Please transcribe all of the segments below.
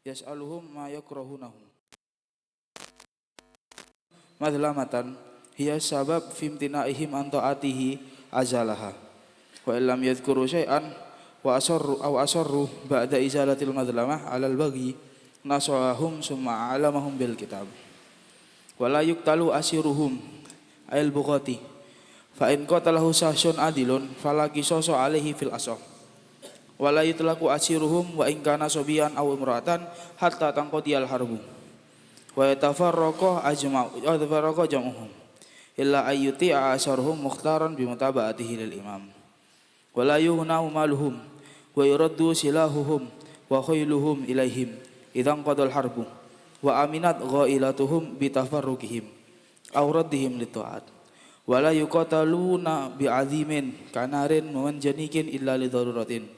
yas'aluhum ma yakrahunahu madlamatan hiya sabab fimtinaihim an ta'atihi azalaha wa illam yadhkuru syai'an wa asarru ba'da izalatil madlamah 'alal baghi nasahum summa 'alamahum bil kitab wala yuqtalu asiruhum ayil bughati fa in qatalahu sahsun adilun fala qisasu alaihi fil asah wala yutlaqu asiruhum wa in kana sobiyan aw imra'atan hatta tanqadiyal harbu wa yatafarraqa jam'uhum illa ayyuti asarhum mukhtaran bi mutaba'atihi lil imam wala yuhnahu maluhum wa yuraddu silahuhum wa khailuhum ilaihim idzan qadal harbu wa aminat ghailatuhum bi tafarruqihim aw raddihim lit ta'at wala yuqataluna bi azimin kanarin manjanikin illa li daruratin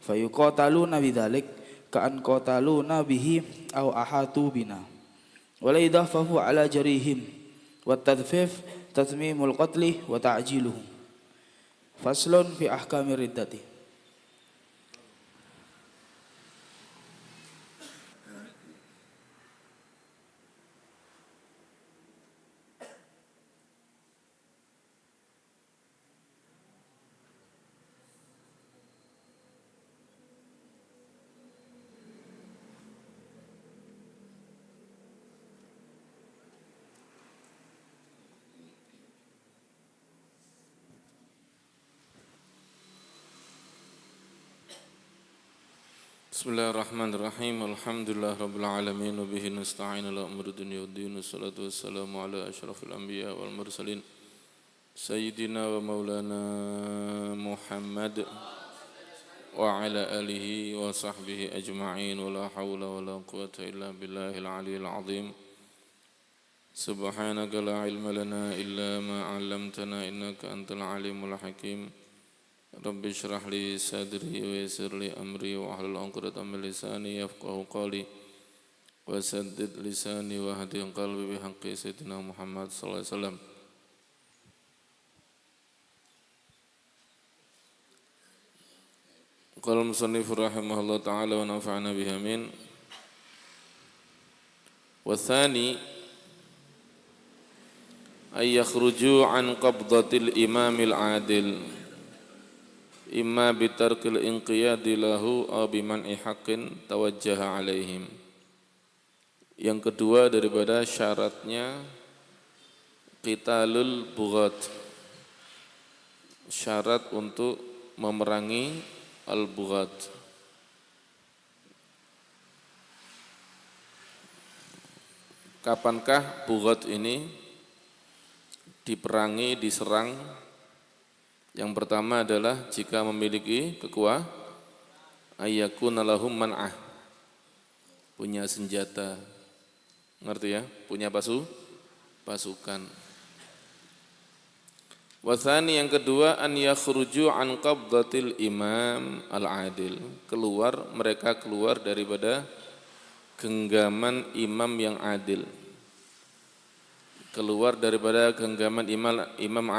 fayuqataluna bidzalik ka'an qataluna bihi aw ahatu bina wala idhafafu ala jarihim wa tadfif tatmimul qatli wa ta'jiluhu faslun fi ahkamir riddati. Bismillahirrahmanirrahim. Alhamdulillah rabbil alamin wa bihi nasta'in ala umuri dunya waddin. Wassalatu wassalamu ala asyrafil anbiya wal mursalin sayyidina wa maulana Muhammad wa ala alihi wa sahbihi ajma'in wa la hawla wa la quwwata illa billahil aliyyil azim. Subhanaka la ilma lana illa ma 'allamtana innaka antal alimul hakim. Rabbi shrah li sadri wa yassir li amri wa hlul 'uqdatam min lisani yafqahu qawli wa saddid lisani wa hadi qalbi bi haqqi sayyidina Muhammad sallallahu alaihi wasallam. Qala musannif rahimahullah ta'ala wa nafa'ana bihi amin. Wa tsani ay yakhruju an qabdatil imamil adil imma bitarkil inqiyadi lahu aw biman'i haqqin tawajjaha alaihim. Yang kedua daripada syaratnya qitalul bughat, syarat untuk memerangi al-bughat. Kapankah bughat ini diperangi, diserang? Yang pertama adalah jika memiliki kekuatan, ayyakuna lahum man'ah, punya senjata, ngerti ya, punya pasukan. Wa tsani, yang kedua, an yakhruju an qabdatil imam al-adil, mereka keluar daripada genggaman imam yang adil. Keluar daripada genggaman imam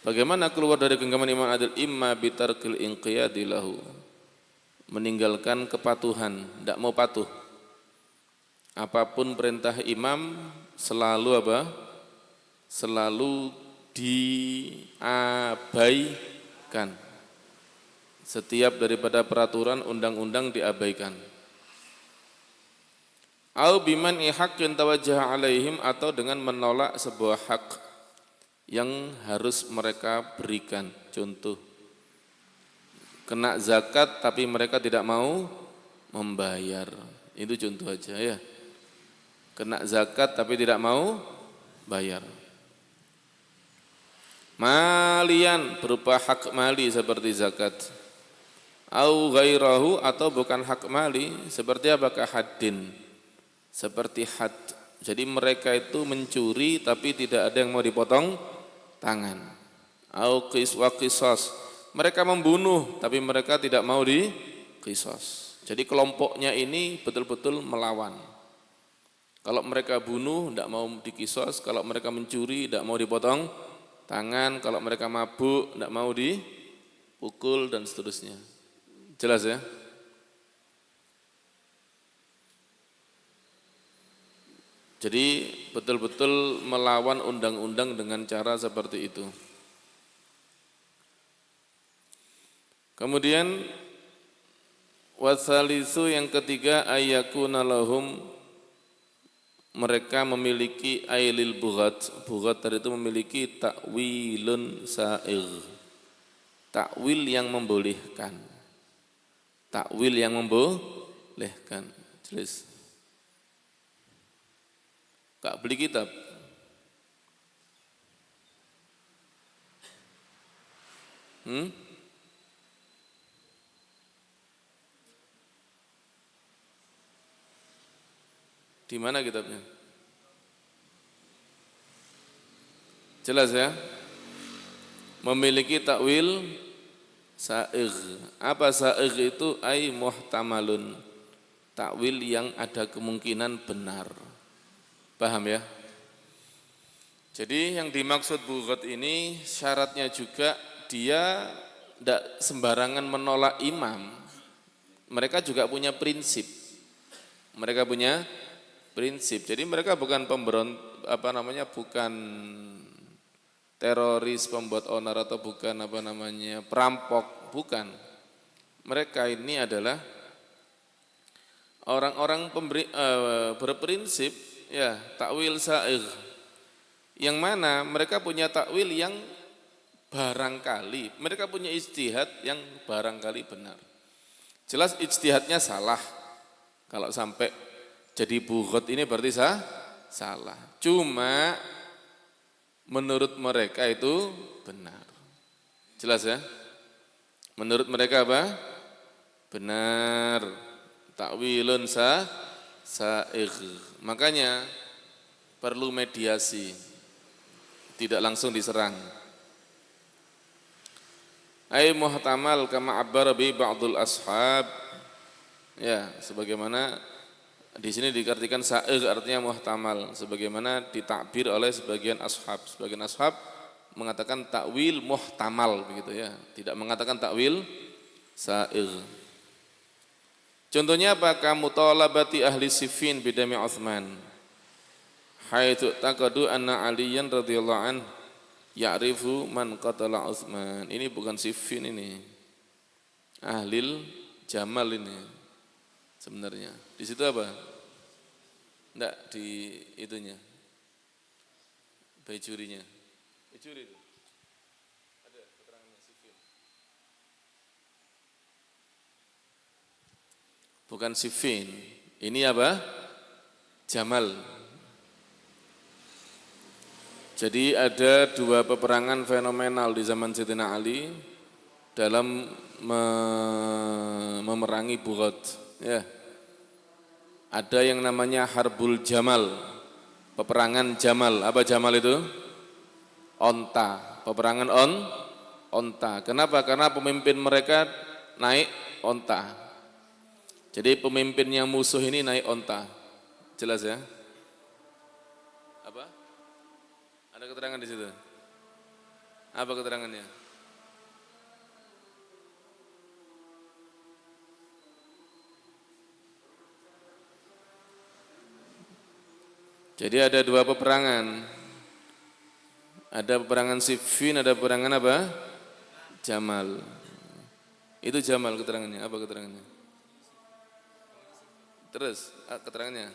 Bagaimana keluar dari genggaman imam adil? Imma bitarkil inqiyadi lahu, meninggalkan kepatuhan, tidak mau patuh. Apapun perintah imam selalu apa? Selalu diabaikan. Setiap daripada peraturan undang-undang diabaikan. Au biman'i haqqin tawajjaha alaihim, atau dengan menolak sebuah hak yang harus mereka berikan. Contoh, kena zakat tapi mereka tidak mau membayar. Itu contoh aja ya. Kena zakat tapi tidak mau bayar. Malian, berupa hak mali seperti zakat. Au ghairahu, atau bukan hak mali, seperti apakah haddin, seperti had. Jadi mereka itu mencuri tapi tidak ada yang mau dipotong tangan. Au qisas, mereka membunuh tapi mereka tidak mau diqisas. Jadi kelompoknya ini betul-betul melawan. Kalau mereka bunuh tidak mau diqisas, kalau mereka mencuri tidak mau dipotong tangan, kalau mereka mabuk tidak mau dipukul dan seterusnya. Jelas ya? Jadi betul-betul melawan undang-undang dengan cara seperti itu. Kemudian wasalisu yang ketiga ayyakuna lahum, mereka memiliki ailil bughat. Bughat tadi itu memiliki takwilun sa'ir. Takwil yang membolehkan. Takwil yang membolehkan. Jelas. Gak beli kitab. Di mana kitabnya? Jelas ya? Memiliki takwil sa'ir. Apa sa'ir itu? Ai muhtamalun. Takwil yang ada kemungkinan benar. Paham ya? Jadi yang dimaksud bughat ini syaratnya juga dia tidak sembarangan menolak imam. Mereka juga punya prinsip. Mereka punya prinsip. Jadi mereka bukan bukan teroris, pembuat onar atau bukan perampok, bukan. Mereka ini adalah orang-orang berprinsip ya, takwil sa'ir. Yang mana mereka punya takwil yang barangkali, mereka punya ijtihad yang barangkali benar. Jelas ijtihadnya salah. Kalau sampai jadi bughat ini berarti salah. Cuma menurut mereka itu benar. Jelas ya? Menurut mereka apa? Benar. Takwilun sa'ir. Makanya perlu mediasi, tidak langsung diserang. Ai muhtamal kama abbara bi ba'dul ashab. Ya, sebagaimana di sini diartikan sa'ir artinya muhtamal, sebagaimana ditakbir oleh sebagian ashab. Sebagian ashab mengatakan takwil muhtamal begitu ya, tidak mengatakan takwil sa'ir. Contohnya apa? Kamu talabati ahli Siffin bidami Utsman. Haitsu taqadu anna Aliyan radhiyallahu an ya'rifu man qatala Utsman. Ini bukan Siffin ini. Ahlil Jamal ini sebenarnya. Di situ apa? Enggak di itunya. Bajurinya. Bajuri itu. Ada keterangannya Siffin. Bukan Siffin. Ini apa? Jamal. Jadi ada dua peperangan fenomenal di zaman Sayyidina Ali dalam memerangi bughat. Ya. Ada yang namanya Harbul Jamal, peperangan Jamal. Apa Jamal itu? Onta. Peperangan onta. Kenapa? Karena pemimpin mereka naik onta. Jadi pemimpinnya musuh ini naik onta. Jelas ya? Apa? Ada keterangan di situ? Apa keterangannya? Jadi ada dua peperangan. Ada peperangan Siffin, ada peperangan apa? Jamal. Itu Jamal keterangannya. Apa keterangannya? Terus keterangannya?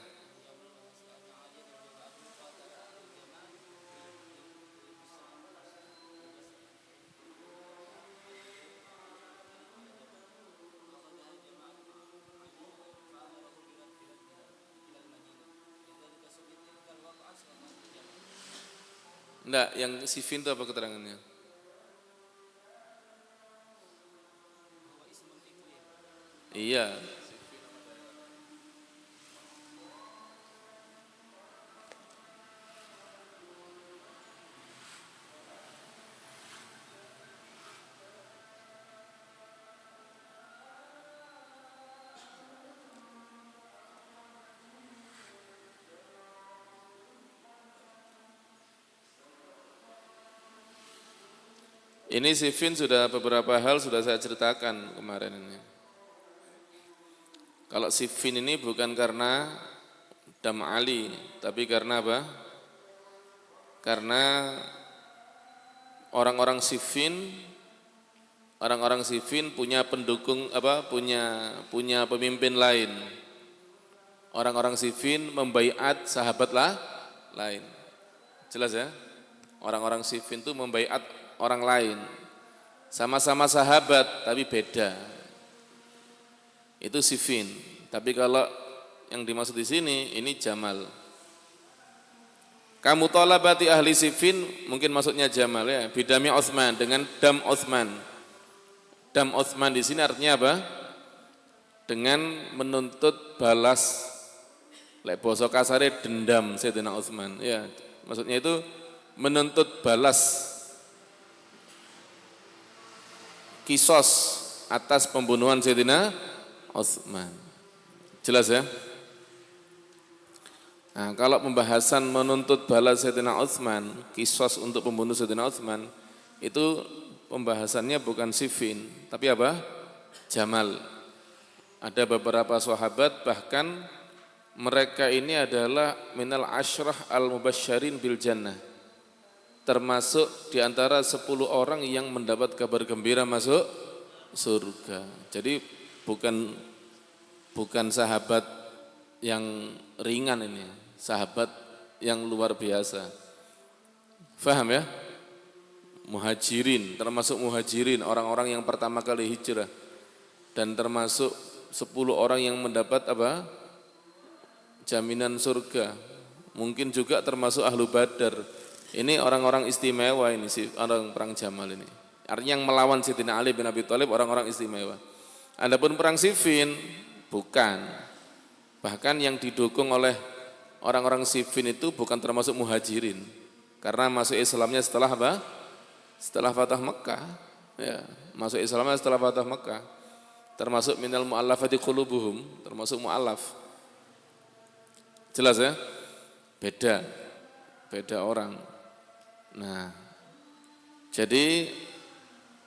Enggak, yang Siffin itu apa keterangannya? Iya. Ini Siffin sudah beberapa hal sudah saya ceritakan kemarin ini. Kalau Siffin ini bukan karena dam Ali, tapi karena apa? Karena orang-orang Siffin punya pendukung punya pemimpin lain. Orang-orang Siffin membaiat sahabat lain. Jelas ya? Orang-orang Siffin itu membaiat orang lain. Sama-sama sahabat tapi beda. Itu Siffin. Tapi kalau yang dimaksud di sini ini Jamal. Kamu talabati ahli Siffin mungkin maksudnya Jamal ya. Bidami Utsman dengan dam Utsman. Dam Utsman di sini artinya apa? Dengan menuntut balas. Lek basa kasare dendam Sayyidina Utsman. Ya, maksudnya itu menuntut balas kisos atas pembunuhan Sayyidina Utsman. Jelas ya? Nah, kalau pembahasan menuntut balas Sayyidina Utsman, kisos untuk pembunuh Sayyidina Utsman, itu pembahasannya bukan Siffin, tapi apa? Jamal. Ada beberapa sahabat bahkan mereka ini adalah minal asyrah al-mubasysyirin bil jannah. Termasuk di antara 10 orang yang mendapat kabar gembira masuk surga. Jadi bukan sahabat yang ringan ini, sahabat yang luar biasa. Faham ya? Muhajirin, termasuk muhajirin, orang-orang yang pertama kali hijrah. Dan termasuk 10 orang yang mendapat apa? Jaminan surga. Mungkin juga termasuk ahlu Badar. Ini orang-orang istimewa ini, orang perang Jamal ini. Artinya yang melawan Sayyidina Ali bin Abi Thalib orang-orang istimewa. Adapun perang Siffin bukan. Bahkan yang didukung oleh orang-orang Siffin itu bukan termasuk muhajirin. Karena masuk Islamnya setelah apa? Setelah Fatah Mekah. Ya, masuk Islamnya setelah Fatah Mekah. Termasuk minal mu'allafati qulubuhum, termasuk mu'allaf. Jelas ya? Beda orang. Nah, jadi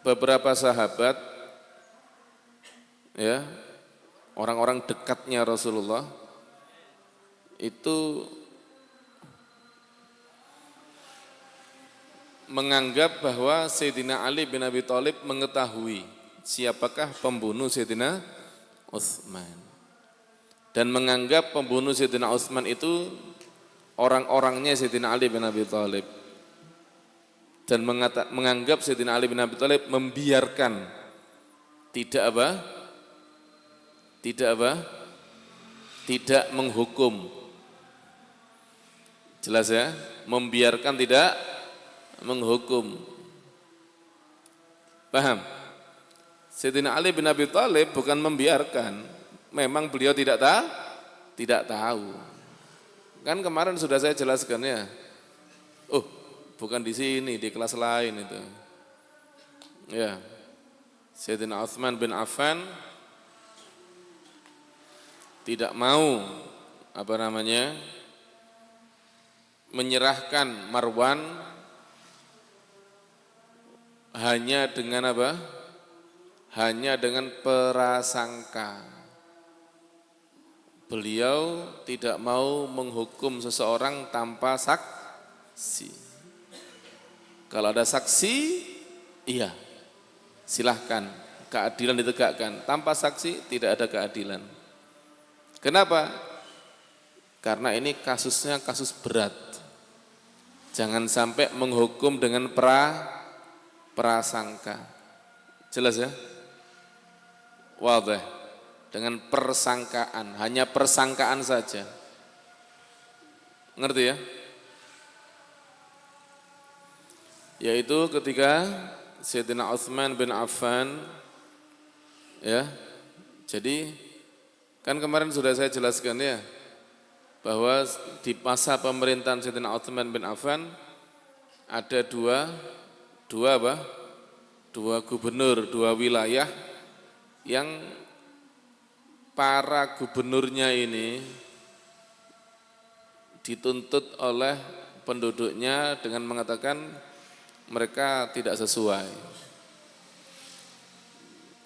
beberapa sahabat ya, orang-orang dekatnya Rasulullah itu menganggap bahwa Sayyidina Ali bin Abi Thalib mengetahui siapakah pembunuh Sayyidina Utsman. Dan menganggap pembunuh Sayyidina Utsman itu orang-orangnya Sayyidina Ali bin Abi Thalib. Dan menganggap Sayyidina Ali bin Abi Thalib membiarkan tidak menghukum. Jelas ya? Membiarkan tidak menghukum. Paham? Sayyidina Ali bin Abi Thalib bukan membiarkan, memang beliau tidak tahu. Kan kemarin sudah saya jelaskan ya. Oh, bukan di sini, di kelas lain itu. Ya. Sayyidina Utsman bin Affan tidak mau menyerahkan Marwan hanya dengan apa? Hanya dengan prasangka. Beliau tidak mau menghukum seseorang tanpa saksi. Kalau ada saksi, iya, silahkan, keadilan ditegakkan. Tanpa saksi tidak ada keadilan. Kenapa? Karena ini kasusnya kasus berat. Jangan sampai menghukum dengan prasangka. Jelas ya? Wadah. Dengan persangkaan, hanya persangkaan saja. Ngerti ya? Yaitu ketika Sayyidina Utsman bin Affan ya. Jadi kan kemarin sudah saya jelaskan ya bahwa di masa pemerintahan Sayyidina Utsman bin Affan ada dua gubernur, dua wilayah yang para gubernurnya ini dituntut oleh penduduknya dengan mengatakan mereka tidak sesuai.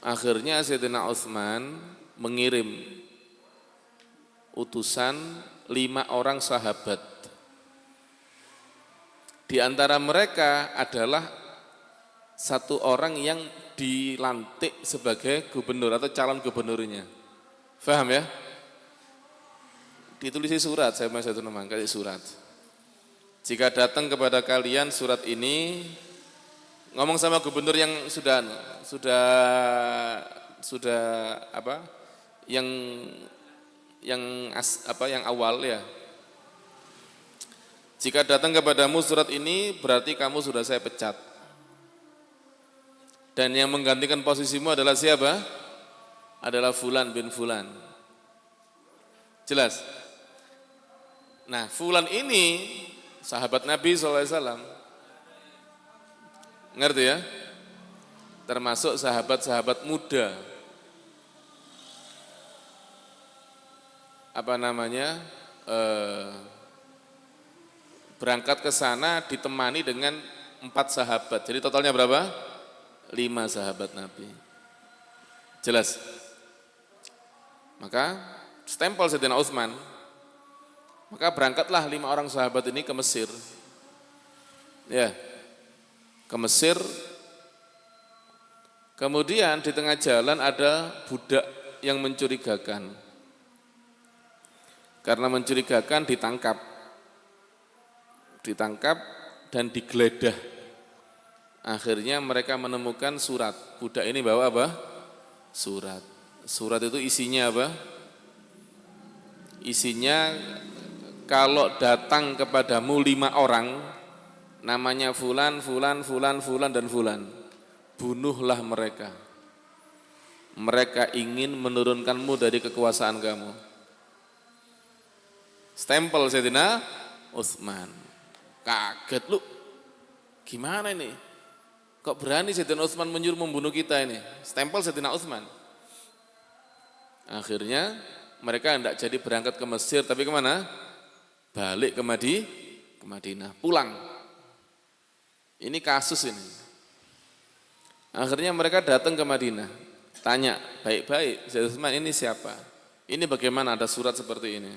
Akhirnya Sayyidina Utsman mengirim utusan 5 orang sahabat. Di antara mereka adalah satu orang yang dilantik sebagai gubernur atau calon gubernurnya. Faham ya? Ditulisi surat, saya masih satu nama, kasih surat. Jika datang kepada kalian surat ini, ngomong sama gubernur yang sudah apa? Yang awal ya. Jika datang kepadamu surat ini, berarti kamu sudah saya pecat. Dan yang menggantikan posisimu adalah siapa? Adalah Fulan bin Fulan. Jelas? Nah, Fulan ini sahabat Nabi SAW. Ngerti ya? Termasuk sahabat-sahabat muda. Berangkat ke sana ditemani dengan 4 sahabat. Jadi totalnya berapa? 5 sahabat Nabi. Jelas? Maka stempel Sayyidina Utsman. Maka berangkatlah 5 orang sahabat ini ke Mesir. Ya. Ke Mesir. Kemudian di tengah jalan ada budak yang mencurigakan. Karena mencurigakan ditangkap dan digeledah. Akhirnya mereka menemukan surat. Budak ini bawa apa? Surat. Surat itu isinya apa? Isinya, kalau datang kepadamu 5 orang, namanya Fulan, Fulan, Fulan, Fulan, dan Fulan, bunuhlah mereka. Mereka ingin menurunkanmu dari kekuasaan kamu. Stempel Sayyidina Utsman. Kaget lu, gimana ini? Kok berani Sayyidina Utsman menyuruh membunuh kita ini? Stempel Sayyidina Utsman. Akhirnya mereka hendak jadi berangkat ke Mesir, tapi kemana? Balik ke Madinah, pulang. Ini kasus ini. Akhirnya mereka datang ke Madinah, tanya baik-baik, Sayyidina Utsman ini siapa? Ini bagaimana ada surat seperti ini?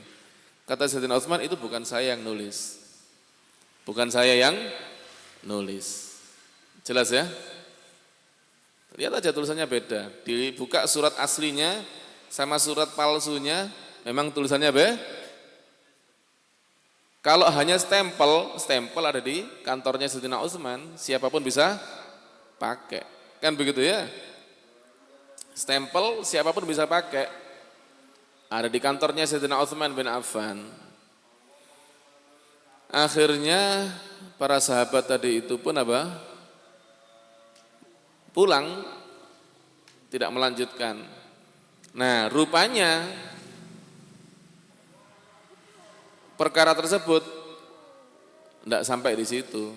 Kata Sayyidina Utsman, itu bukan saya yang nulis. Bukan saya yang nulis. Jelas ya? Lihat aja tulisannya beda. Dibuka surat aslinya sama surat palsunya, memang tulisannya beda. Kalau hanya stempel ada di kantornya Sayyidina Utsman, siapapun bisa pakai. Kan begitu ya? Stempel siapapun bisa pakai. Ada di kantornya Sayyidina Utsman bin Affan. Akhirnya para sahabat tadi itu pun apa? Pulang, tidak melanjutkan. Nah, rupanya perkara tersebut tidak sampai di situ,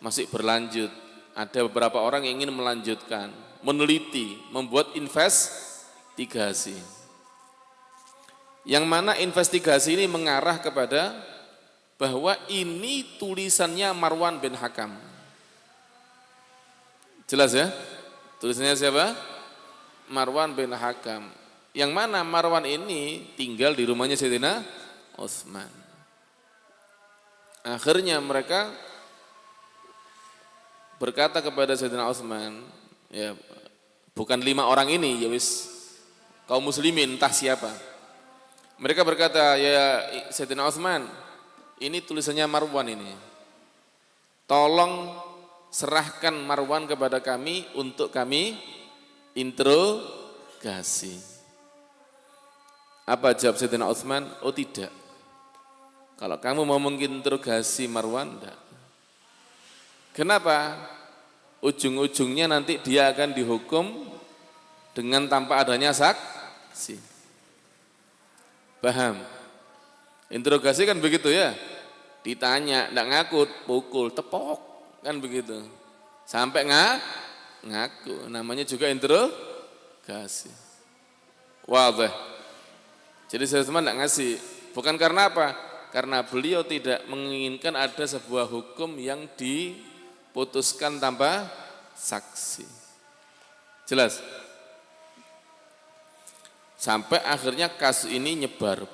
masih berlanjut. Ada beberapa orang yang ingin melanjutkan, meneliti, membuat investigasi. Yang mana investigasi ini mengarah kepada bahwa ini tulisannya Marwan bin Hakam. Jelas ya? Tulisannya siapa? Marwan bin Hakam. Yang mana Marwan ini tinggal di rumahnya Sayyidina Utsman. Akhirnya mereka berkata kepada Sayyidina Utsman, ya bukan 5 orang ini, ya wis kaum muslimin entah siapa. Mereka berkata, ya Sayyidina Utsman, ini tulisannya Marwan ini. Tolong serahkan Marwan kepada kami untuk kami interogasi. Apa jawab Sayyidina Utsman? Oh tidak. Kalau kamu mau menginterogasi Marwan, enggak. Kenapa? Ujung-ujungnya nanti dia akan dihukum dengan tanpa adanya saksi. Paham? Interogasi kan begitu ya, ditanya, enggak ngaku, pukul, tepok, kan begitu. Sampai ngaku, namanya juga interogasi. Wadah. Jadi saya cuma enggak ngasih, bukan karena apa? Karena beliau tidak menginginkan ada sebuah hukum yang diputuskan tanpa saksi. Jelas? Sampai akhirnya kasus ini nyebar,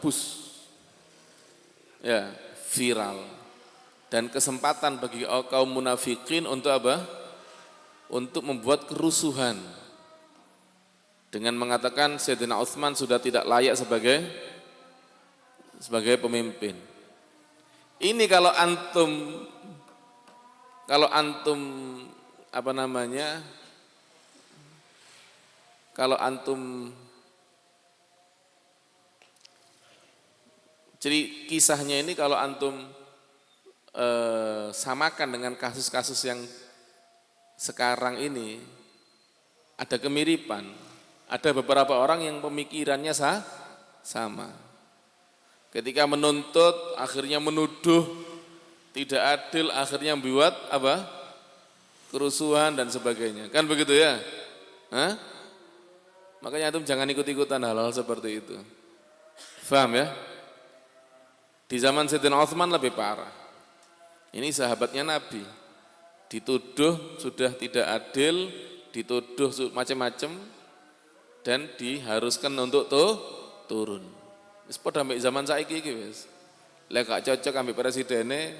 ya, viral. Dan kesempatan bagi kaum munafikin untuk apa? Untuk membuat kerusuhan. Dengan mengatakan Sayyidina Utsman sudah tidak layak sebagai pemimpin. Ini kalau antum apa namanya? Kalau antum jadi kisahnya ini kalau antum samakan dengan kasus-kasus yang sekarang ini ada kemiripan. Ada beberapa orang yang pemikirannya sama. Ketika menuntut akhirnya menuduh tidak adil, akhirnya membuat apa? Kerusuhan dan sebagainya. Kan begitu ya? Hah? Makanya antum jangan ikut-ikutan hal-hal seperti itu. Paham ya? Di zaman Sayyidina Utsman lebih parah. Ini sahabatnya Nabi. Dituduh sudah tidak adil, dituduh macam-macam dan diharuskan untuk turun. Wis padha ambek zaman saiki iki wis. Lek gak cocok ambek presidennya,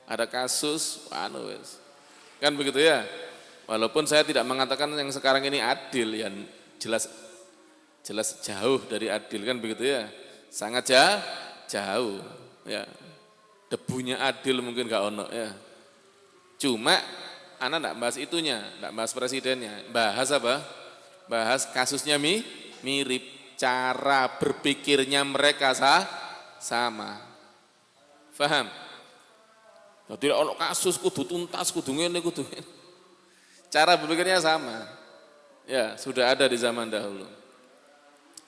ada kasus wis. Kan begitu ya? Walaupun saya tidak mengatakan yang sekarang ini adil, ya jelas jauh dari adil, kan begitu ya, sangat jauh ya, debunya adil mungkin gak ono ya. Cuma anak enggak bahas itunya, enggak bahas presidennya, bahas apa? Bahas kasusnya mirip, cara berpikirnya mereka sama. Paham? Jadi ono kasus kudu tuntas, kudu ngene, kudu ngene. Cara berpikirnya sama. Ya, sudah ada di zaman dahulu.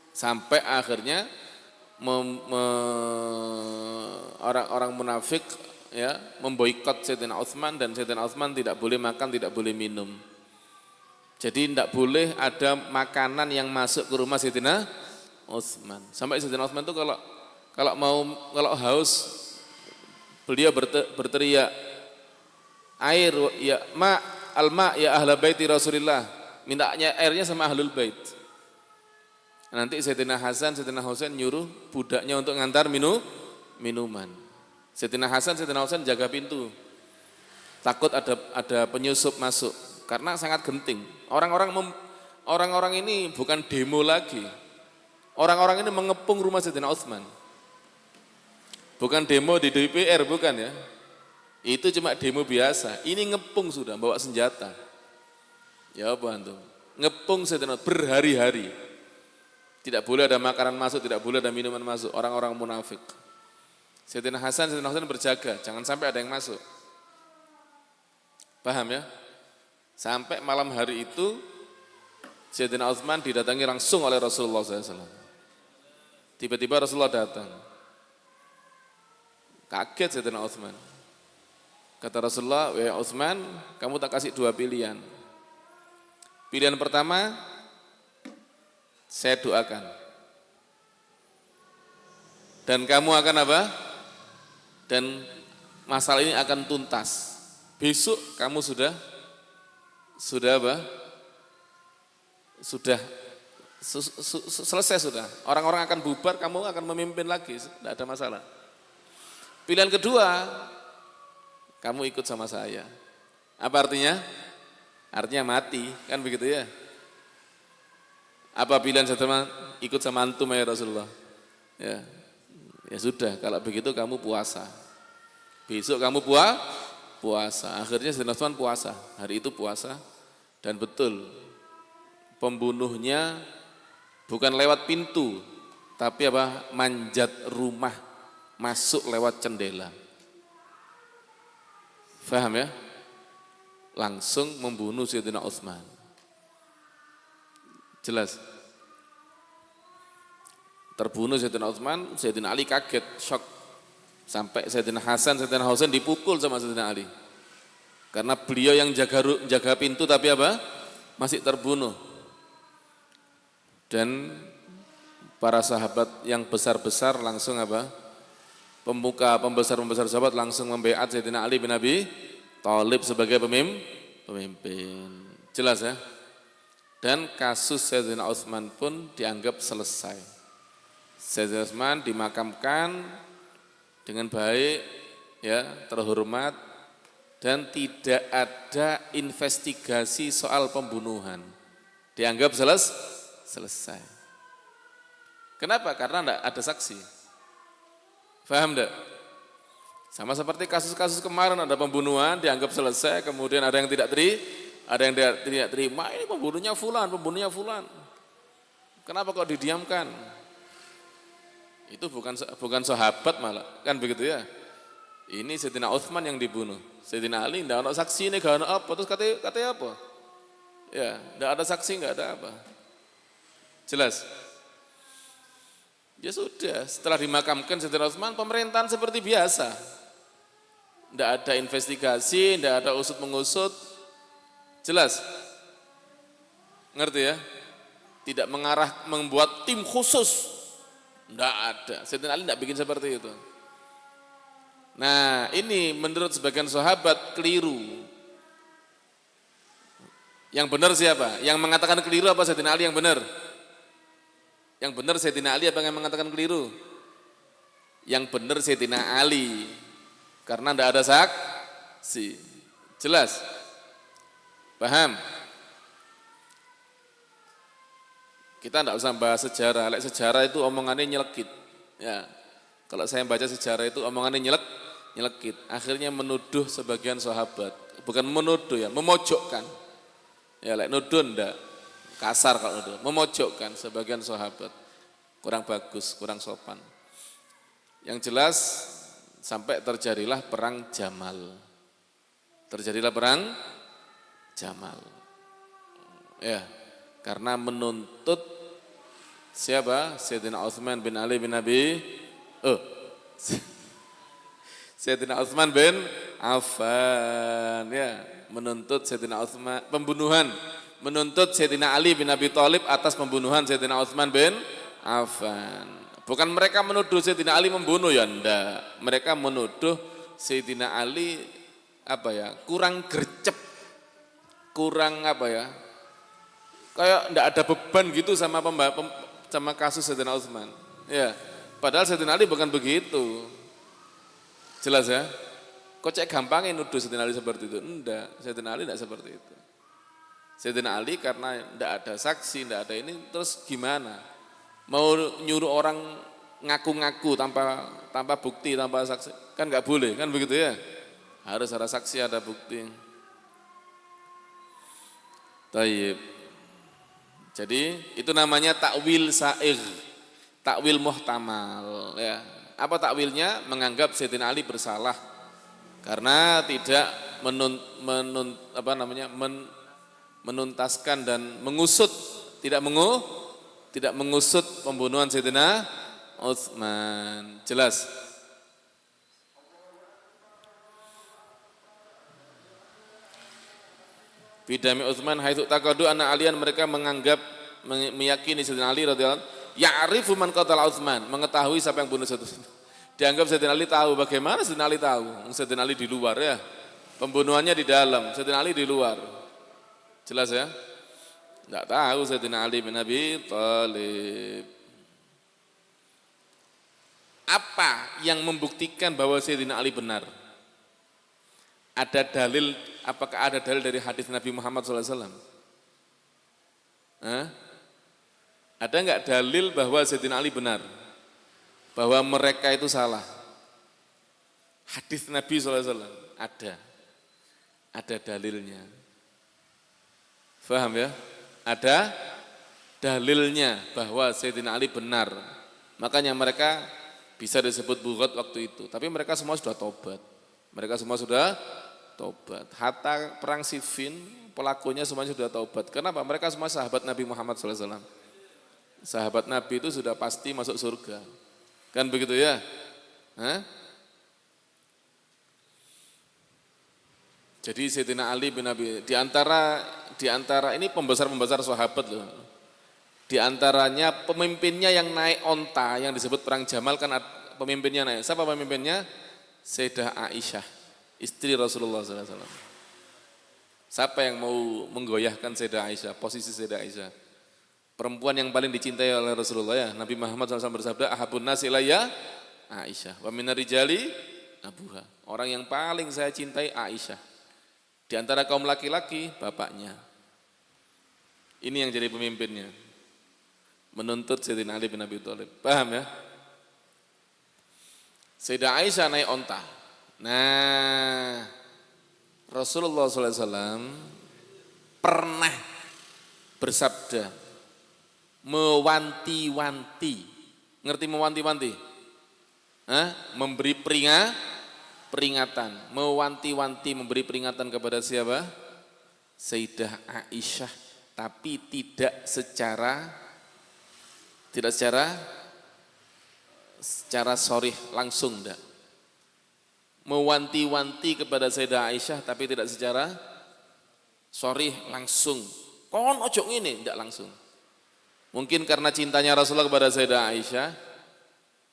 Sampai akhirnya orang-orang munafik ya memboikot Sayyidina Utsman, dan Sayyidina Utsman tidak boleh makan, tidak boleh minum. Jadi tidak boleh ada makanan yang masuk ke rumah Sayyidina Utsman. Sampai Sayyidina Utsman itu kalau haus beliau berteriak, air ya alma ya ahla baiti Rasulillah, mintanya airnya sama ahlul bait. Nanti Sayyidina Hasan, Sayyidina Husain nyuruh budaknya untuk ngantar minuman. Sayyidina Hasan, Sayyidina Husain jaga pintu, takut ada penyusup masuk, karena sangat genting. Orang-orang ini bukan demo lagi, orang-orang ini mengepung rumah Sayyidina Utsman. Bukan demo di DPR, bukan ya. Itu cuma demo biasa. Ini ngepung sudah, bawa senjata. Ya apa antum? Ngepung Sayyidina berhari-hari. Tidak boleh ada makanan masuk, tidak boleh ada minuman masuk. Orang-orang munafik. Sayyidina Hasan, Sayyidina Husain berjaga, jangan sampai ada yang masuk. Paham ya? Sampai malam hari itu Sayyidina Utsman didatangi langsung oleh Rasulullah SAW. Tiba-tiba Rasulullah datang. Kaget Sayyidina Utsman. Kata Rasulullah, "Wahai Utsman, kamu tak kasih dua pilihan. Pilihan pertama, saya doakan. Dan kamu akan apa? Dan masalah ini akan tuntas. Besok kamu sudah apa? Sudah selesai sudah. Orang-orang akan bubar, kamu akan memimpin lagi, tidak ada masalah. Pilihan kedua, kamu ikut sama saya." Apa artinya? Artinya mati, kan begitu ya. Apa pilihan saya ikut sama antum ya Rasulullah? Ya sudah, kalau begitu kamu puasa. Besok kamu puasa. Akhirnya Sayyidina Utsman puasa. Hari itu puasa, dan betul pembunuhnya bukan lewat pintu, tapi apa? Manjat rumah, masuk lewat jendela. Paham ya? Langsung membunuh Sayyidina Utsman. Jelas. Terbunuh Sayyidina Utsman, Sayyidina Ali kaget, shock. Sampai Sayyidina Hasan, Sayyidina Husain dipukul sama Sayyidina Ali. Karena beliau yang jaga pintu, tapi apa? Masih terbunuh. Dan para sahabat yang besar-besar langsung apa? Pembesar sahabat langsung membaiat Sayyidina Ali bin Abi Thalib sebagai pemimpin. Jelas ya? dan kasus Sayyidina Utsman pun dianggap selesai. Sayyidina Utsman dimakamkan dengan baik, ya, terhormat, dan tidak ada investigasi soal pembunuhan. Dianggap selesai. Kenapa? Karena tidak ada saksi. Paham enggak? Sama seperti kasus-kasus kemarin, ada pembunuhan dianggap selesai, kemudian ada yang tidak terima, ini pembunuhnya fulan. Kenapa kok didiamkan? Itu bukan sahabat malah, kan begitu ya. Ini Sayyidina Utsman yang dibunuh. Sayyidina Ali tidak ada saksi, ini gak ada apa, terus katanya apa? Ya, tidak ada saksi, nggak ada apa. Jelas? Ya sudah, setelah dimakamkan Sayyidina Utsman, pemerintahan seperti biasa. Tidak ada investigasi, tidak ada usut mengusut. Jelas? Ngerti ya? Tidak membuat tim khusus. Tidak ada. Sayyidina Ali tidak bikin seperti itu. Nah, ini menurut sebagian sahabat keliru. Yang benar siapa? Yang mengatakan keliru apa Sayyidina Ali yang benar? Yang benar Sayyidina Ali apa yang mengatakan keliru? Yang benar Sayyidina Ali. Karena tidak ada saksi. Jelas? Paham? Kita tidak usah bahas sejarah. Sejarah itu omongannya nyelekit. Ya. Kalau saya baca sejarah itu omongannya nyelekit. Akhirnya menuduh sebagian sahabat. Bukan menuduh ya, memojokkan. Ya, nuduh enggak. Kasar kalau nuduh. Memojokkan sebagian sahabat. Kurang bagus, kurang sopan. Yang jelas sampai terjadilah perang Jamal. Terjadilah perang Jamal. Ya, karena menuntut siapa? Sayyidina Utsman bin Ali bin Sayyidina Utsman bin Affan, ya, menuntut Sayyidina Utsman pembunuhan, menuntut Sayyidina Ali bin Abi Thalib atas pembunuhan Sayyidina Utsman bin Affan. Bukan mereka menuduh Sayyidina Ali membunuh, ya enggak. Mereka menuduh Sayyidina Ali kurang gercep, kurang kayak enggak ada beban gitu sama kasus Sayyidina Utsman. Ya, padahal Sayyidina Ali bukan begitu. Jelas ya? Kok cek gampangin nuduh Sayyidina Ali seperti itu? Enggak, Sayyidina Ali enggak seperti itu. Sayyidina Ali karena enggak ada saksi, enggak ada ini, terus gimana? Mau nyuruh orang ngaku-ngaku tanpa bukti, tanpa saksi, kan nggak boleh, kan begitu ya? Harus ada saksi, ada bukti. Taib. Jadi itu namanya takwil sa'ir, takwil muhtamal. Ya. Apa takwilnya? Menganggap Sayyidina Ali bersalah karena tidak menuntaskan dan mengusut, tidak mengusut pembunuhan Sayyidina Utsman. Jelas? Bidami Utsman haitsu taqadu anna alian, mereka meyakini Sayyidina Ali radhiyallahu anhu ya'rifu man qatala Utsman, mengetahui siapa yang bunuh Sayyidina Utsman. Dianggap Sayyidina Ali tahu. Bagaimana Sayyidina Ali tahu? Sayyidina Ali di luar ya. Pembunuhannya di dalam, Sayyidina Ali di luar. Jelas ya? Tidak tahu Sayyidina Ali bin Abi Thalib. Apa yang membuktikan bahwa Sayyidina Ali benar? Ada dalil, apakah ada dalil dari hadis Nabi Muhammad SAW? Ada enggak dalil bahwa Sayyidina Ali benar? Bahwa mereka itu salah? Hadis Nabi SAW ada. Ada dalilnya. Faham ya? Ada dalilnya bahwa Sayyidina Ali benar. Makanya mereka bisa disebut bughat waktu itu. Tapi mereka semua sudah tobat. Mereka semua sudah tobat. Hatta perang Siffin, pelakunya semuanya sudah tobat. Kenapa? Mereka semua sahabat Nabi Muhammad SAW. Sahabat Nabi itu sudah pasti masuk surga. Kan begitu ya? Jadi Sayyidina Ali bin Abi, di antara ini pembesar-pembesar sahabat loh. Di antaranya pemimpinnya yang naik onta yang disebut perang Jamal kan pemimpinnya naik. Siapa pemimpinnya? Sayyidah Aisyah, istri Rasulullah SAW. Siapa yang mau menggoyahkan Sayyidah Aisyah, posisi Sayyidah Aisyah? Perempuan yang paling dicintai oleh Rasulullah ya. Nabi Muhammad SAW bersabda, ahabun nasi ilayya Aisyah, wa minar rijali abuha. Orang yang paling saya cintai Aisyah. Di antara kaum laki-laki, bapaknya. Ini yang jadi pemimpinnya. Menuntut Sayyidina Ali bin Abi Thalib. Paham ya? Sayyidah Aisyah naik onta. Nah, Rasulullah SAW pernah bersabda, mewanti-wanti. Ngerti mewanti-wanti? Memberi peringatan. Mewanti-wanti, memberi peringatan kepada siapa? Sayyidah Aisyah. Tapi tidak secara sorih langsung, enggak. Mewanti-wanti kepada Sayyidah Aisyah tapi tidak secara sorih langsung. Kon ojo ngene, enggak langsung. Mungkin karena cintanya Rasulullah kepada Sayyidah Aisyah,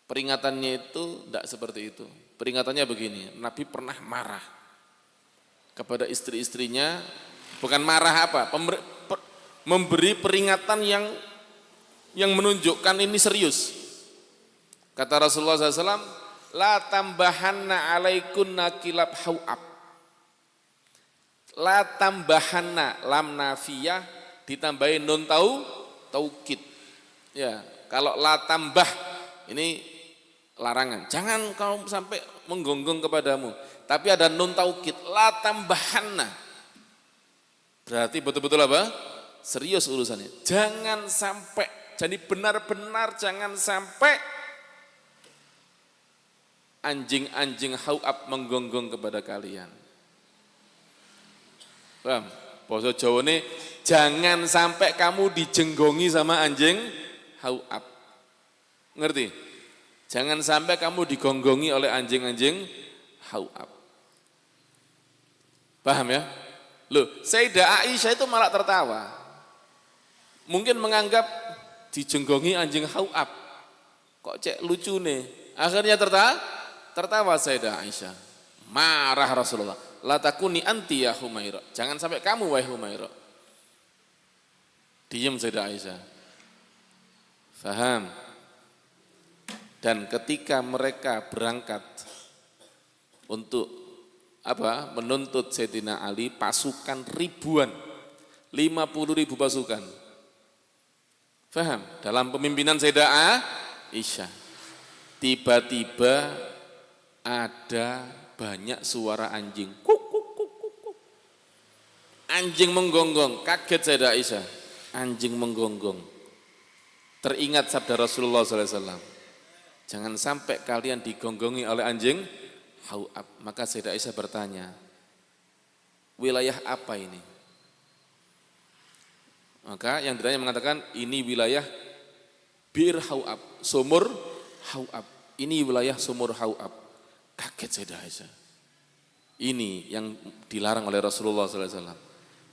peringatannya itu enggak seperti itu. Peringatannya begini, Nabi pernah marah kepada istri-istrinya, bukan marah apa? Memberi peringatan yang menunjukkan ini serius. Kata Rasulullah SAW, la tambahanna alaikunna kilab hau'ab. La tambahanna, lam nafiyah ditambahin nun taukid. Ya, kalau la tambah ini larangan. Jangan kau sampai menggonggong kepadamu. Tapi ada nun taukid, la tambahanna. Berarti betul-betul apa? Serius urusannya. Jangan sampai, jadi benar-benar jangan sampai anjing-anjing hau'ab menggonggong kepada kalian. Paham? Bahasa Jawa ini, jangan sampai kamu dijenggongi sama anjing hau'ab. Ngerti? Jangan sampai kamu digonggongi oleh anjing-anjing hau'ab. Paham ya? Loh, Sayyidah Aisyah itu malah tertawa. Mungkin menganggap dijenggongi anjing hau'ab. Kok cek lucu nih. Akhirnya tertawa Sayyidah Aisyah. Marah Rasulullah. La takuni anti ya Humaira. Jangan sampai kamu wahai Humaira. Diam Sayyidah Aisyah. Faham? Dan ketika mereka berangkat untuk menuntut Sayyidina Ali, pasukan ribuan, 50.000 pasukan. Faham? Dalam pemimpinan Sayyidah Aisyah. Tiba-tiba ada banyak suara anjing. Kuk, kuk, kuk, kuk, kuk. Anjing menggonggong, kaget Sayyidah Aisyah. Anjing menggonggong. Teringat sabda Rasulullah SAW. Jangan sampai kalian digonggongi oleh anjing hau'ab. Maka Sayyidah Aisyah bertanya, wilayah apa ini? Maka yang ditanya mengatakan, ini wilayah Bir Hau'ab, sumur Hau'ab. Ini wilayah sumur Hau'ab. Kaget Sayyidah Aisyah. Ini yang dilarang oleh Rasulullah SAW.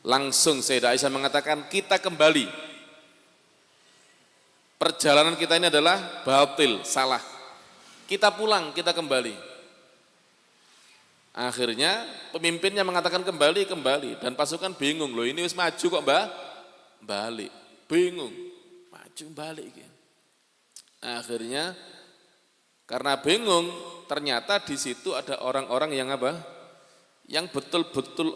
Langsung Sayyidah Aisyah mengatakan, kita kembali. Perjalanan kita ini adalah batil, salah. Kita pulang, kita kembali. Akhirnya pemimpinnya mengatakan kembali. Dan pasukan bingung, loh ini wis maju kok balik. Bingung, maju balik. Akhirnya karena bingung, ternyata di situ ada orang-orang yang yang betul-betul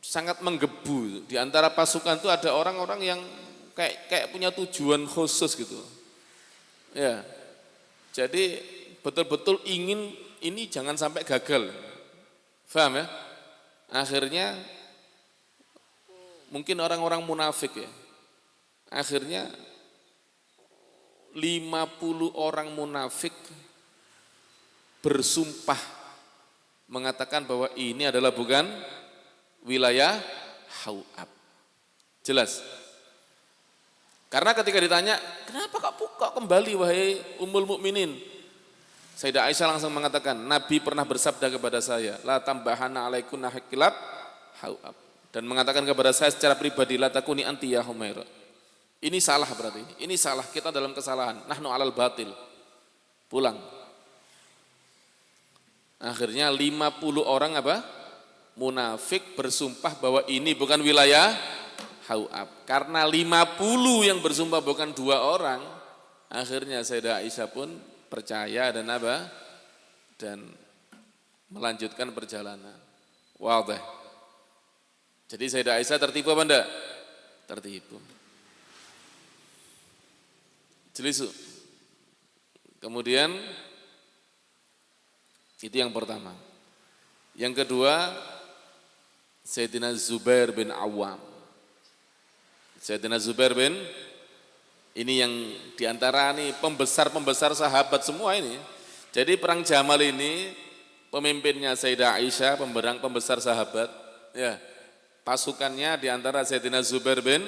sangat menggebu. Di antara pasukan itu ada orang-orang yang kayak punya tujuan khusus gitu. Ya. Jadi betul-betul ingin ini jangan sampai gagal. Paham ya? Akhirnya mungkin orang-orang munafik ya. Akhirnya 50 orang munafik bersumpah mengatakan bahwa ini adalah bukan wilayah Hau'ab. Jelas? Karena ketika ditanya, kenapa kok kembali wahai Ummul Mukminin? Sayyidah Aisyah langsung mengatakan, Nabi pernah bersabda kepada saya, la tambahana alaikunna hakilab Hau'ab. Dan mengatakan kepada saya secara pribadi, la takuni anti ya Humaira. Ini salah berarti. Ini salah, kita dalam kesalahan. Nahnu alal batil. Pulang. Akhirnya 50 orang apa? Munafik bersumpah bahwa ini bukan wilayah Hauab. Karena 50 yang bersumpah bukan 2 orang, akhirnya Sayyidah Aisyah pun percaya dan apa? Dan melanjutkan perjalanan. Wadah. Jadi Sayyidah Aisyah tertipu apa enggak? Tertipu. Jelisu. Kemudian itu yang pertama. Yang kedua, Sayyidina Zubair bin Awam. Sayyidina Zubair bin, ini yang diantara nih pembesar-pembesar sahabat semua ini. Jadi perang Jamal ini pemimpinnya Sayyidah Aisyah, pembesar sahabat. Ya, pasukannya diantara Sayyidina Zubair bin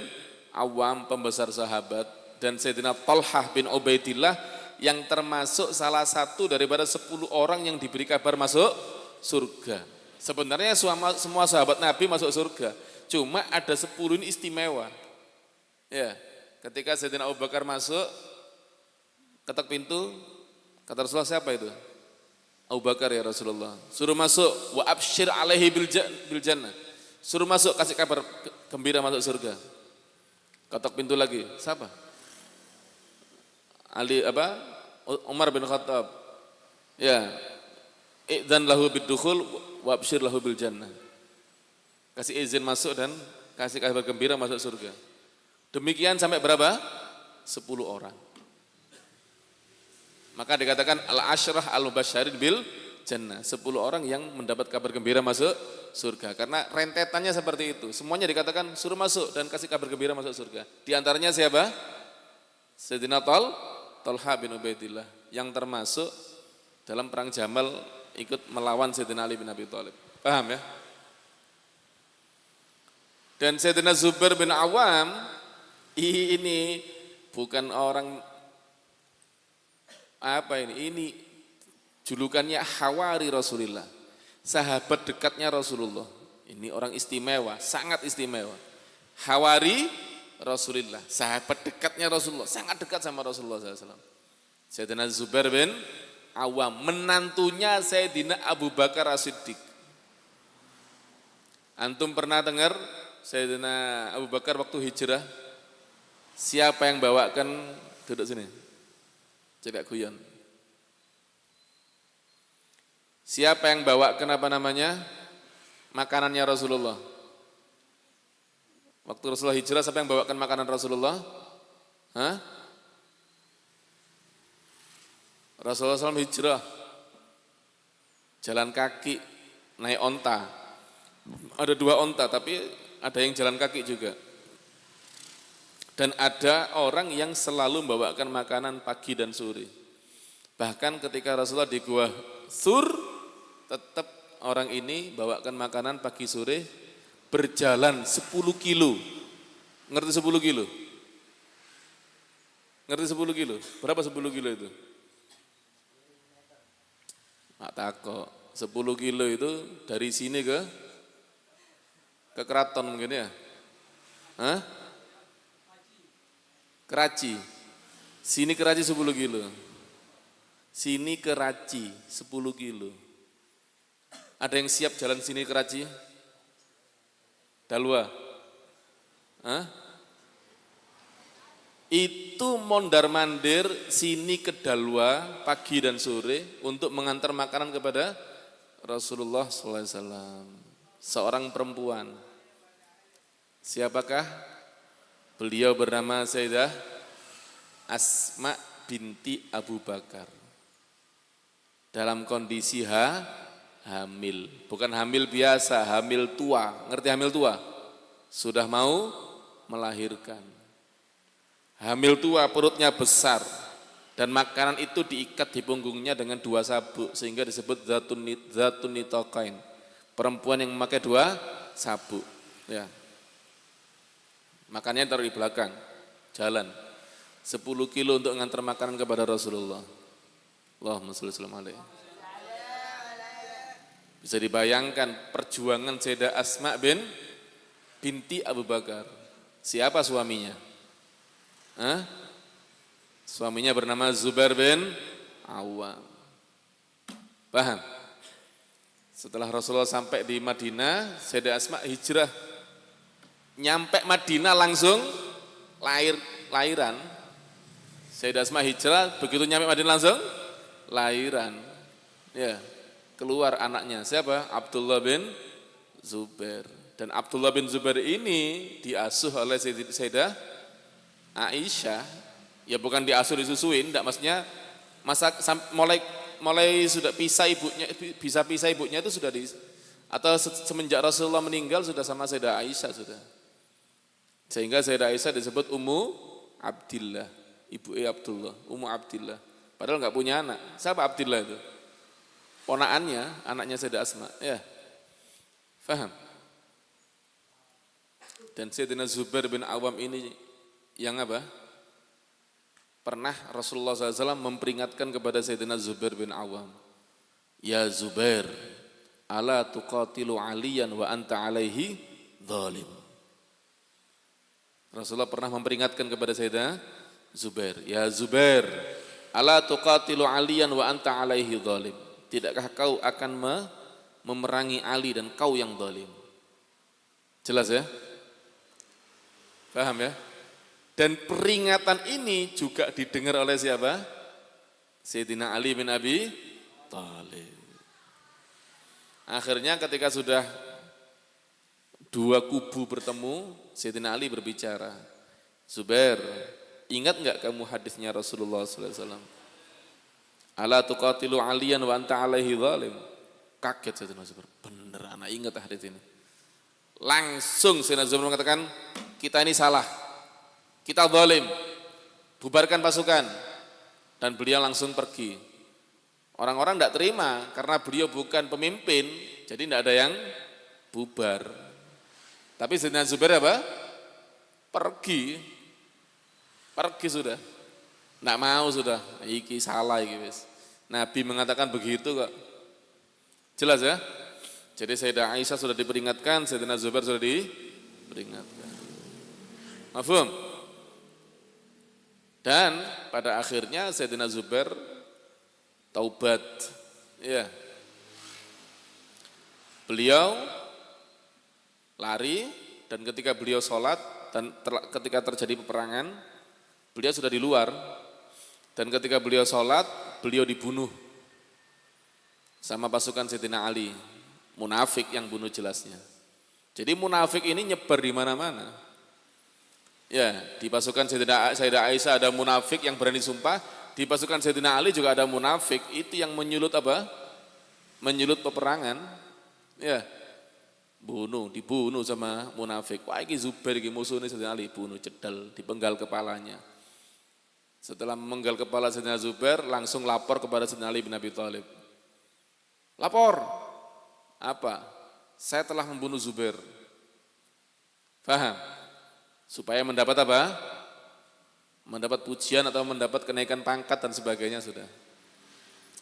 Awam, pembesar sahabat, dan Sayyidina Talhah bin Ubaidillah yang termasuk salah satu daripada 10 orang yang diberi kabar masuk surga. Sebenarnya semua sahabat Nabi masuk surga, cuma ada 10 ini istimewa. Ya, ketika Sayyidina Abu Bakar masuk, ketok pintu, kata Rasulullah, siapa itu? Abu Bakar ya Rasulullah. Suruh masuk, wa absyir alaihi bil jannah. Suruh masuk, kasih kabar gembira masuk surga. Ketok pintu lagi, siapa? Ali apa? Umar bin Khattab. Ya. Idzan lahu bidukhul wa absyir lahu bil jannah. Kasih izin masuk dan kasih kabar gembira masuk surga. Demikian sampai berapa? 10 orang. Maka dikatakan al-asyrah al-mubasysyirin bil jannah. 10 orang yang mendapat kabar gembira masuk surga. Karena rentetannya seperti itu. Semuanya dikatakan suruh masuk dan kasih kabar gembira masuk surga. Di antaranya siapa? Sayyidina Talha bin Ubaidillah yang termasuk dalam perang Jamal ikut melawan Sayyidina Ali bin Abi Thalib. Paham ya? Dan Sayyidina Zubair bin Awam ini bukan orang apa ini? Ini julukannya Hawari Rasulullah. Sahabat dekatnya Rasulullah. Ini orang istimewa, sangat istimewa. Hawari Rasulullah, sahabat dekatnya Rasulullah, sangat dekat sama Rasulullah SAW. Sayyidina Zubair bin Awam, menantunya Sayyidina Abu Bakar As-Siddiq. Antum pernah dengar Sayyidina Abu Bakar waktu hijrah, siapa yang bawakan, duduk sini, cekak guyon. Siapa yang bawakan apa namanya, makanannya Rasulullah? Waktu Rasulullah hijrah, siapa yang bawakan makanan Rasulullah? Hah? Rasulullah SAW hijrah, jalan kaki, naik onta. Ada 2 onta, tapi ada yang jalan kaki juga. Dan ada orang yang selalu membawakan makanan pagi dan sore. Bahkan ketika Rasulullah di Gua Sur, tetap orang ini bawakan makanan pagi sore, berjalan 10 kilo. Ngerti 10 kilo? Ngerti 10 kilo? Berapa 10 kilo itu? Mak takok. 10 kilo itu dari sini ke Keraton mungkin ya? Hah? Keraci. Sini Keraci 10 kilo. Sini Keraci 10 kilo. Ada yang siap jalan sini Keraci? Dalwa. Hah? Itu mondar-mandir sini ke Dalwa pagi dan sore untuk mengantar makanan kepada Rasulullah SAW. Seorang perempuan. Siapakah? Beliau bernama Sayyidah Asma binti Abu Bakar. Dalam kondisi hamil, bukan hamil biasa, hamil tua. Ngerti hamil tua? Sudah mau melahirkan. Hamil tua, perutnya besar, dan makanan itu diikat di punggungnya dengan 2 sabuk sehingga disebut zatun nitokain. Perempuan yang memakai 2 sabuk. Ya. Makannya taruh di belakang, jalan 10 kilo untuk ngantar makanan kepada Rasulullah. Allahumma sholli alaihi. Bisa dibayangkan perjuangan Sayyidah Asma binti Abu Bakar. Siapa suaminya? Hah? Suaminya bernama Zubair bin Awam. Paham? Setelah Rasulullah sampai di Madinah, Sayyidah Asma hijrah. Nyampe Madinah langsung lahiran. Sayyidah Asma hijrah, begitu nyampe Madinah langsung lahiran. Ya, keluar anaknya. Siapa? Abdullah bin Zubair. Dan Abdullah bin Zubair ini diasuh oleh Sayyidah Aisyah. Ya bukan diasuh disusuin, enggak, maksudnya mulai sudah bisa pisah ibunya itu sudah atau semenjak Rasulullah meninggal sudah sama Sayyidah Aisyah sudah. Sehingga Sayyidah Aisyah disebut Ummu Abdillah, ibu Abdullah, Ummu Abdillah. Padahal enggak punya anak. Siapa Abdillah itu? Ponaannya, anaknya Sayyidah Asma. Ya. Faham? Dan Sayyidina Zubair bin Awam ini yang apa? Pernah Rasulullah SAW memperingatkan kepada Sayyidina Zubair bin Awam. Ya Zubair, ala tuqatilu aliyan wa anta alaihi zalim. Rasulullah pernah memperingatkan kepada Sayyidina Zubair. Ya Zubair, ala tuqatilu aliyan wa anta alaihi zalim. Tidakkah kau akan memerangi Ali dan kau yang zalim? Jelas ya? Paham ya? Dan peringatan ini juga didengar oleh siapa? Sayyidina Ali bin Abi Thalib. Akhirnya ketika sudah dua kubu bertemu, Sayyidina Ali berbicara, Zubair, ingat enggak kamu hadisnya Rasulullah SAW? Ala tuqatilu aliyan wa anta alaihi zalim. Kaget Sayyidina Zubair, bener anak ingat hadis ini. Langsung Sayyidina Zubair mengatakan, kita ini salah. Kita zalim, bubarkan pasukan. Dan beliau langsung pergi. Orang-orang tidak terima karena beliau bukan pemimpin, jadi tidak ada yang bubar. Tapi Sayyidina Zubair apa? Pergi sudah. Tidak mau sudah, iki salah iki wis. Nabi mengatakan begitu kok. Jelas ya? Jadi Sayyidah Aisyah sudah diperingatkan, Sayyidina Zubair sudah diperingatkan. Mafhum? Dan pada akhirnya Sayyidina Zubair taubat. Ya. Beliau lari dan ketika beliau sholat dan ketika terjadi peperangan, beliau sudah di luar. Dan ketika beliau sholat, beliau dibunuh sama pasukan Sayyidina Ali. Munafik yang bunuh jelasnya. Jadi munafik ini nyebar di mana-mana. Ya, di pasukan Sayyidah Aisyah ada munafik yang berani sumpah, di pasukan Sayyidina Ali juga ada munafik, itu yang menyulut apa? Menyulut peperangan. Ya. Dibunuh sama munafik. Wah, ini Zubair iki musuhnya Sayyidina Ali, bunuh cedal, dipenggal kepalanya. Setelah memenggal kepala Sayyidina Zubair, langsung lapor kepada Sayyidina Ali bin Abi Thalib. Lapor. Apa? Saya telah membunuh Zubair. Paham? Supaya mendapat apa? Mendapat pujian atau mendapat kenaikan pangkat dan sebagainya sudah.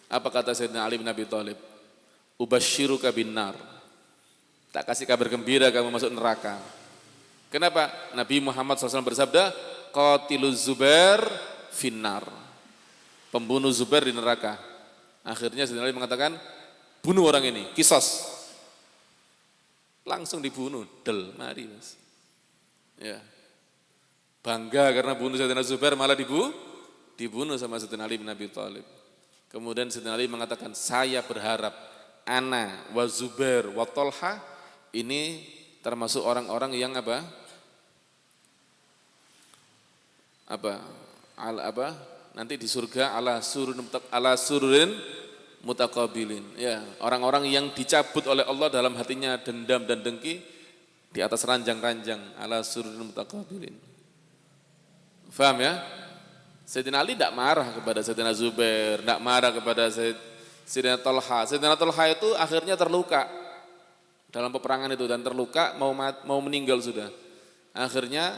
Apa kata Sayyidina Ali bin Abi Thalib? Ubasyiruka binnar. Tak kasih kabar gembira kamu masuk neraka. Kenapa? Nabi Muhammad SAW bersabda, qatiluz Zubair finnar. Pembunuh Zubair di neraka. Akhirnya Sayyidina Ali mengatakan, bunuh orang ini, kisos. Langsung dibunuh, mari mas. Ya. Bangga karena bunuh Sayyidina Zubair malah dibunuh sama Sayyidina Ali bin Abi Thalib. Kemudian Sayyidina Ali mengatakan, saya berharap ana wa Zubair wa Thalha ini termasuk orang-orang yang nanti di surga ala sururin mutaqabilin. Ya, orang-orang yang dicabut oleh Allah dalam hatinya dendam dan dengki di atas ranjang-ranjang ala sururin mutaqabilin. Faham ya? Sayyidina Ali tidak marah kepada Sayyidina Zubair, tidak marah kepada Sayyidina Thalha. Sayyidina Thalha itu akhirnya terluka dalam peperangan itu dan terluka mau meninggal sudah. Akhirnya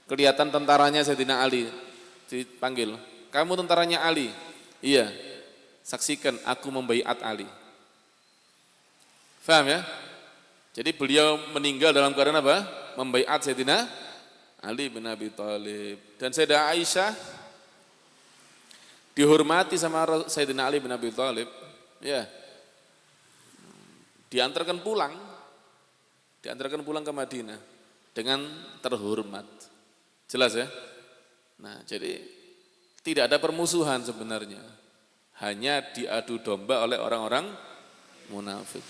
kelihatan tentaranya Sayyidina Ali dipanggil. Kamu tentaranya Ali? Iya. Saksikan aku membaiat Ali. Faham ya? Jadi beliau meninggal dalam keadaan apa? Membaiat Sayyidina Ali bin Abi Thalib. Dan Sayyidah Aisyah dihormati sama Sayyidina Ali bin Abi Thalib. Ya. diantarkan pulang ke Madinah dengan terhormat. Jelas ya? Nah, jadi tidak ada permusuhan sebenarnya. Hanya diadu domba oleh orang-orang munafik.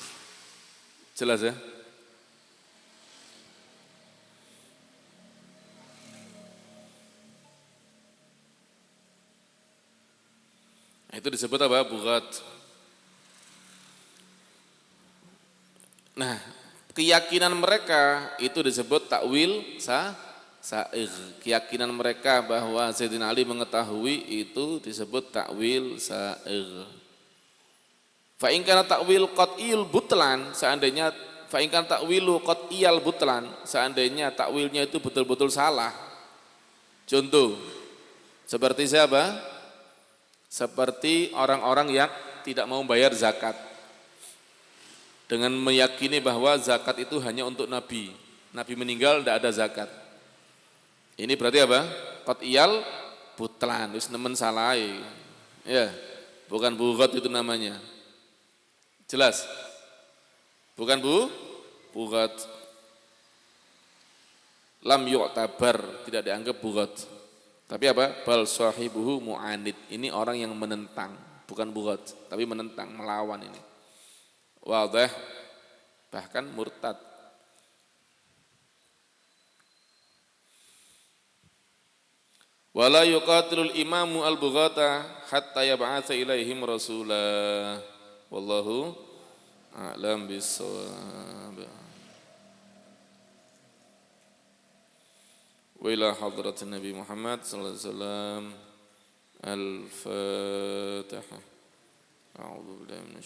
Jelas ya? Itu disebut apa? Bughat. Nah, keyakinan mereka itu disebut takwil sa'ir. Keyakinan mereka bahwa Sayyidina Ali mengetahui itu disebut takwil sa'ir. Fa in kana takwil qat'iyul butlan, seandainya fa in kana takwilu qat'iyal butlan, seandainya takwilnya itu betul-betul salah. Contoh, seperti siapa? Seperti orang-orang yang tidak mau bayar zakat dengan meyakini bahwa zakat itu hanya untuk Nabi. Nabi meninggal tidak ada zakat. Ini berarti apa? Qat'iyal butlan, wis nemen salai. Ya, bukan bughat itu namanya. Jelas? Bukan bughat. Lam yu'tabar, tidak dianggap bughat. Tapi apa? Bal sahibuhu mu'anid. Ini orang yang menentang, bukan bughat, tapi menentang, melawan ini. Wadih, bahkan murtad. Wala yuqatilul imamu al-bughata hatta yab'atsa ilaihim rasulah. Wallahu a'lam bissawab. Wa ila hadratin Nabi Muhammad sallallahu alaihi wasallam. Al-Fatihah. A'udzu billahi minasy